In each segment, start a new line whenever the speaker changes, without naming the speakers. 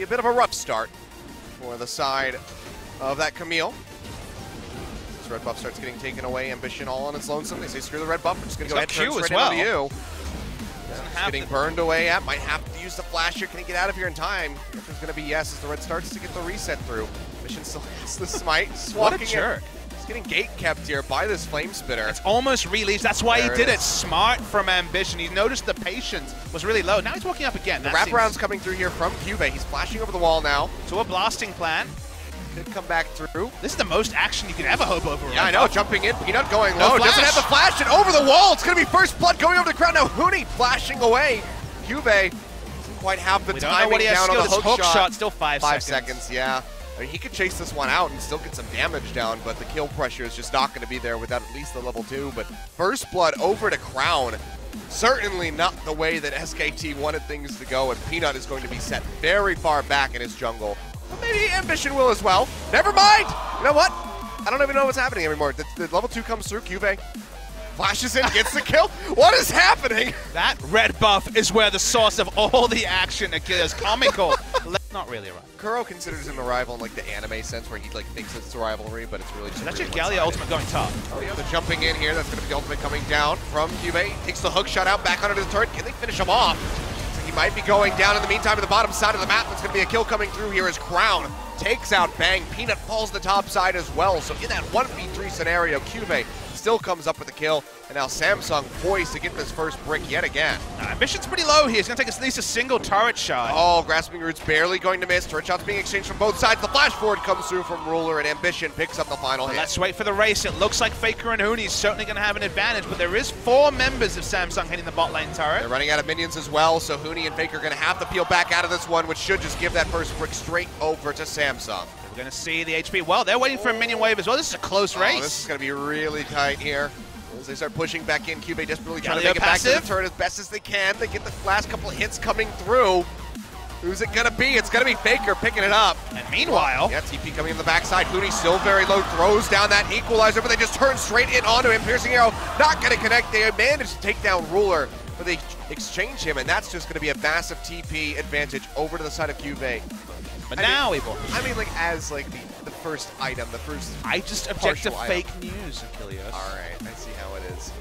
be a bit of a rough start for the side of that Camille. This red buff starts getting taken away. Ambition all on its lonesome. They say screw the red buff. We're just going to go ahead and turn straight onto you. Yeah, getting burned away at. Might have to use the flash here. Can he get out of here in time? The answer's going to be yes as the red starts to get the reset through. Ambition still hits the smite.
What a jerk.
He's getting gate kept here by this flame spitter.
It's almost released. That's why he did it. Smart from Ambition. He noticed the patience was really low. Now he's walking up again.
The wraparound's coming through here from Cube. He's flashing over the wall now.
To a blasting plan.
Could come back through.
This is the most action you could ever hope over.
Yeah, I know. Jumping in. Peanut going low. Doesn't have the flash. And over the wall. It's going to be first blood going over the crowd. Now Huni flashing away. Cube doesn't quite have the timing down on the hook shot.
Still 5
seconds. 5 seconds, yeah. I mean, he could chase this one out and still get some damage down, but the kill pressure is just not going to be there without at least the level 2. But first blood over to Crown. Certainly not the way that SKT wanted things to go, and Peanut is going to be set very far back in his jungle. But maybe Ambition will as well. Never mind! You know what? I don't even know what's happening anymore. The level 2 comes through, Cube flashes in, gets the kill. What is happening?
That red buff is where the source of all the action occurs. Comical. Not really a rival.
Kuro considers him a rival in like the anime sense where he like thinks it's a rivalry, but it's really just
that's your Gallia ultimate going top.
Oh yeah, they're jumping in here. That's going to be the ultimate coming down from Cube. Takes the hook shot out back onto the turret. Can they finish him off? So he might be going down in the meantime to the bottom side of the map. It's going to be a kill coming through here as Crown takes out Bang. Peanut falls to the top side as well. So in that 1v3 scenario, Cube still comes up with the kill, and now Samsung poised to get this first brick yet again.
Ambition's pretty low here. He's going to take at least a single turret shot.
Oh, Grasping Root's barely going to miss. Turret shots being exchanged from both sides. The flash forward comes through from Ruler, and Ambition picks up the final hit.
Let's wait for the race. It looks like Faker and Huni is certainly going to have an advantage, but there is 4 members of Samsung hitting the bot lane turret.
They're running out of minions as well, so Huni and Faker are going to have to peel back out of this one, which should just give that first brick straight over to Samsung.
We're going to see the HP. Well, they're waiting for a minion wave as well. This is a close race.
This is going to be really tight here. As they start pushing back in, Cube desperately trying to make it back to the turret as best as they can. They get the last couple of hits coming through. Who's it going to be? It's going to be Faker picking it up.
And meanwhile...
Yeah, TP coming in the backside. Huni still very low, throws down that equalizer, but they just turn straight in onto him. Piercing arrow not going to connect. They managed to take down Ruler, but they exchange him, and that's just going to be a massive TP advantage over to the side of Cube.
But now, Evil.
I mean, like, as, like, the first item, the first
I just object to fake news, Achilles.
All right, I see how it is.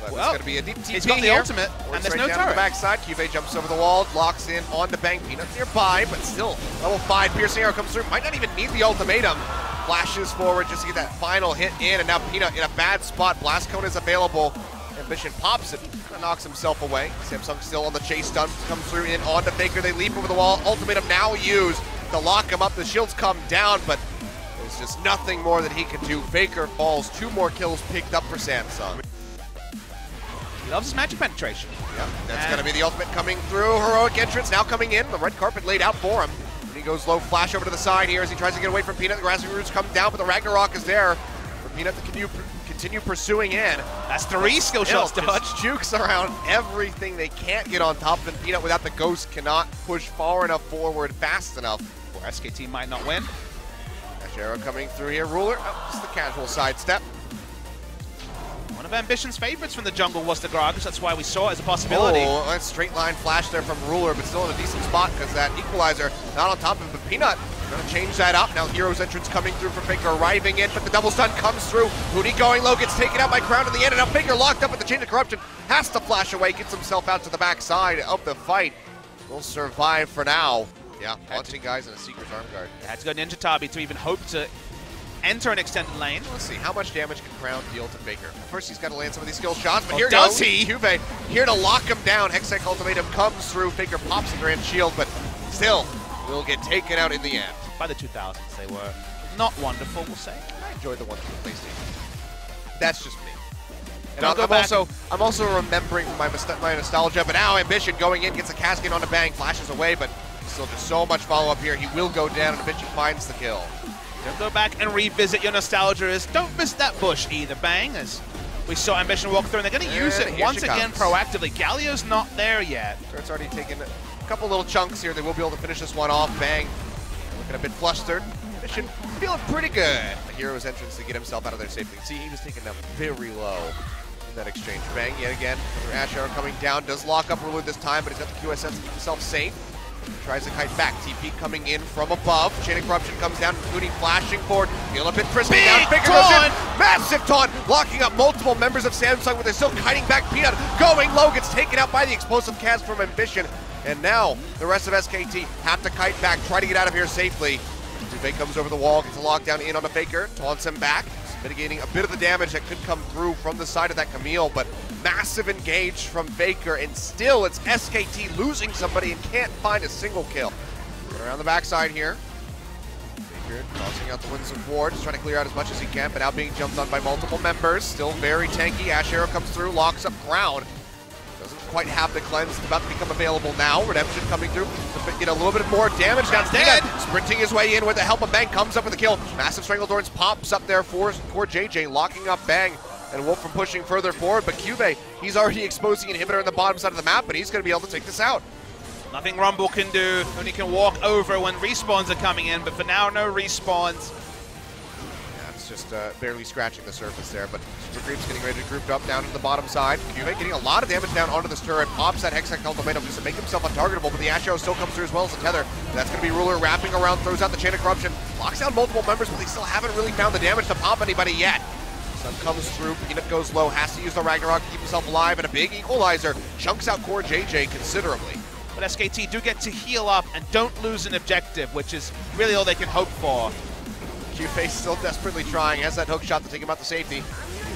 But
well,
it's going to be a deep TP
he's got the ultimate, and there's no turret.
The backside, Cube jumps over the wall, locks in onto Bang. Peanut's nearby, but still, level 5, Piercing Arrow comes through. Might not even need the ultimatum. Flashes forward just to get that final hit in, and now Peanut in a bad spot. Blast Cone is available. Ambition pops it, knocks himself away. Samsung still on the chase, stun comes through in onto Faker. They leap over the wall. Ultimatum now used to lock him up. The shields come down, but there's just nothing more that he can do. Faker falls. 2 more kills picked up for Samsung.
He loves his magic penetration.
Yep, that's going to be the ultimate coming through. Heroic entrance now coming in. The red carpet laid out for him. And he goes low, flash over to the side here as he tries to get away from Peanut. The Grasping Roots come down, but the Ragnarok is there for Peanut to continue pursuing in.
That's 3 skill shots dodge.
Jukes around everything. They can't get on top of him. Peanut without the ghost cannot push far enough forward fast enough.
Or SKT might not win.
Dash arrow coming through here. Ruler, just the casual sidestep.
One of Ambition's favorites from the jungle was the Gragas. That's why we saw it as a possibility.
Oh, that straight line flash there from Ruler, but still in a decent spot because that equalizer not on top of him. But Peanut gonna change that up. Now Hero's entrance coming through for Faker, arriving in, but the double stun comes through. Huni going low, gets taken out by Crown in the end, and now Faker locked up with the Chain of Corruption, has to flash away, gets himself out to the backside of the fight. Will survive for now. Yeah, launching guys in a Seeker's Arm Guard.
Had to go Ninja Tabi to even hope to enter an extended lane.
Let's see, how much damage can Crown deal to Faker? First, he's got to land some of these skill shots, but
oh,
here
does
goes
he?
Cube here to lock him down. Hextech Ultimatum comes through. Faker pops the Grand Shield, but still will get taken out in the end.
By the 2000s, they were not wonderful, we'll say.
I enjoyed the ones from PlayStation. That's just me. And I'm also remembering my nostalgia, but now Ambition going in, gets a casket on the Bang, flashes away, but still just so much follow-up here. He will go down, and Ambition finds the kill.
Don't go back and revisit your nostalgia. Don't miss that bush either, Bang, as we saw Ambition walk through, and they're going to use it once again proactively. Gallio's not there yet.
It's already taken a couple little chunks here. They will be able to finish this one off. Bang, looking a bit flustered. Ambition feeling pretty good. The Hero's entrance to get himself out of there safely. See, he was taken down very low in that exchange. Bang, yet again, another Ash Arrow coming down. Does lock up Ruler this time, but he's got the QSS to keep himself safe. Tries to kite back. TP coming in from above. Chain of Corruption comes down. Huni flashing forward. Feel a bit frisky down. Faker goes in. Massive taunt. Locking up multiple members of Samsung, but they're still kiting back. Peanut going low. Gets taken out by the explosive cast from Ambition. And now the rest of SKT have to kite back. Try to get out of here safely. Dubé comes over the wall. Gets a lockdown in on the Faker. Taunts him back. Mitigating a bit of the damage that could come through from the side of that Camille, but massive engage from Faker, and still it's SKT losing somebody and can't find a single kill. Around the backside here. Faker tossing out the Winds of War, just trying to clear out as much as he can, but now being jumped on by multiple members. Still very tanky. Ash Arrow comes through, locks up Crown. Doesn't quite have the cleanse. It's about to become available now. Redemption coming through to get a little bit more damage down. Dead. Sprinting his way in with the help of Bang, comes up with a kill. Massive Strangledorns pops up there for Core JJ, locking up Bang and Wolf from pushing further forward. But Cube, he's already exposed the inhibitor on the bottom side of the map, but he's going to be able to take this out.
Nothing Rumble can do. Only can walk over when respawns are coming in, but for now, no respawns.
Just barely scratching the surface there, but Super Creep's getting ready to group up down to the bottom side. Cube getting a lot of damage down onto this turret, pops that Hextech ultimatum just to make himself untargetable, but the Ash Arrow still comes through as well as the Tether. That's going to be Ruler wrapping around, throws out the Chain of Corruption, locks down multiple members, but they still haven't really found the damage to pop anybody yet. Sun comes through, Peanut goes low, has to use the Ragnarok to keep himself alive, and a big equalizer chunks out Core JJ considerably.
But SKT do get to heal up and don't lose an objective, which is really all they can hope for.
Q-Face still desperately trying, has that hook shot to take him out to safety.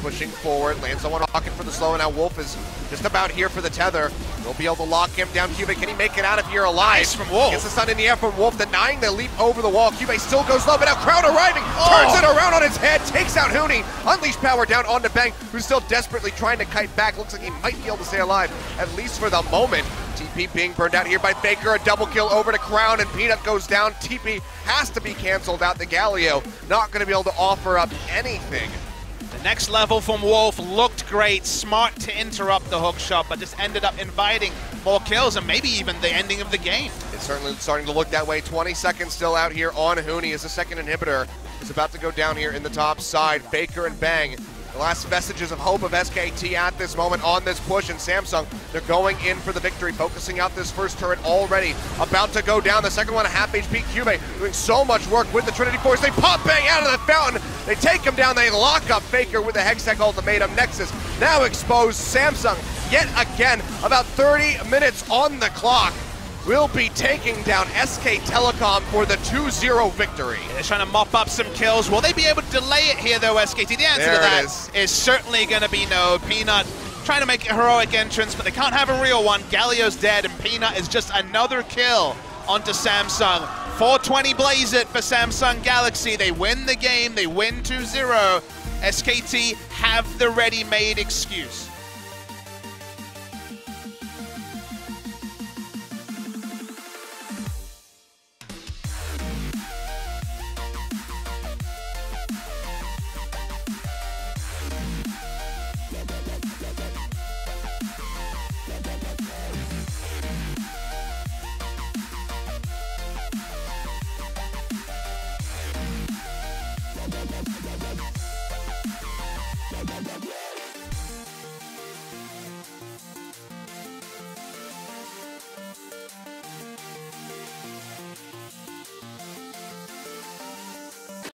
Pushing forward, lands on one rocket for the slow, and now Wolf is just about here for the Tether. They'll be able to lock him down. Cube, can he make it out of here alive?
Nice from Wolf.
Gets the stun in the air from Wolf, denying the leap over the wall. Cube still goes low, but now Crown arriving, turns it around on his head, takes out Huni. Unleash power down onto Bang, who's still desperately trying to kite back. Looks like he might be able to stay alive, at least for the moment. TP being burned out here by Faker, a double kill over to Crown, and Peanut goes down. TP has to be canceled out. The Galio not going to be able to offer up anything.
The next level from Wolf looked great, smart to interrupt the hook shot, but just ended up inviting more kills and maybe even the ending of the game.
It's certainly starting to look that way. 20 seconds still out here on Huni as the second inhibitor is about to go down here in the top side. Faker and Bang, the last vestiges of hope of SKT at this moment on this push, and Samsung, they're going in for the victory, focusing out this first turret already, about to go down. The second one, a half HP. Cube doing so much work with the Trinity Force. They pop Bang out of the fountain. They take him down. They lock up Faker with the Hextech ultimatum. Nexus now exposed. Samsung, yet again, about 30 minutes on the clock, will be taking down SK Telecom for the 2-0 victory.
They're trying to mop up some kills. Will they be able to delay it here, though, SKT? The answer to that is certainly going to be no. Peanut trying to make a heroic entrance, but they can't have a real one. Galio's dead, and Peanut is just another kill onto Samsung. 420 blaze it for Samsung Galaxy. They win the game. They win 2-0. SKT have the ready-made excuse.
Yeah.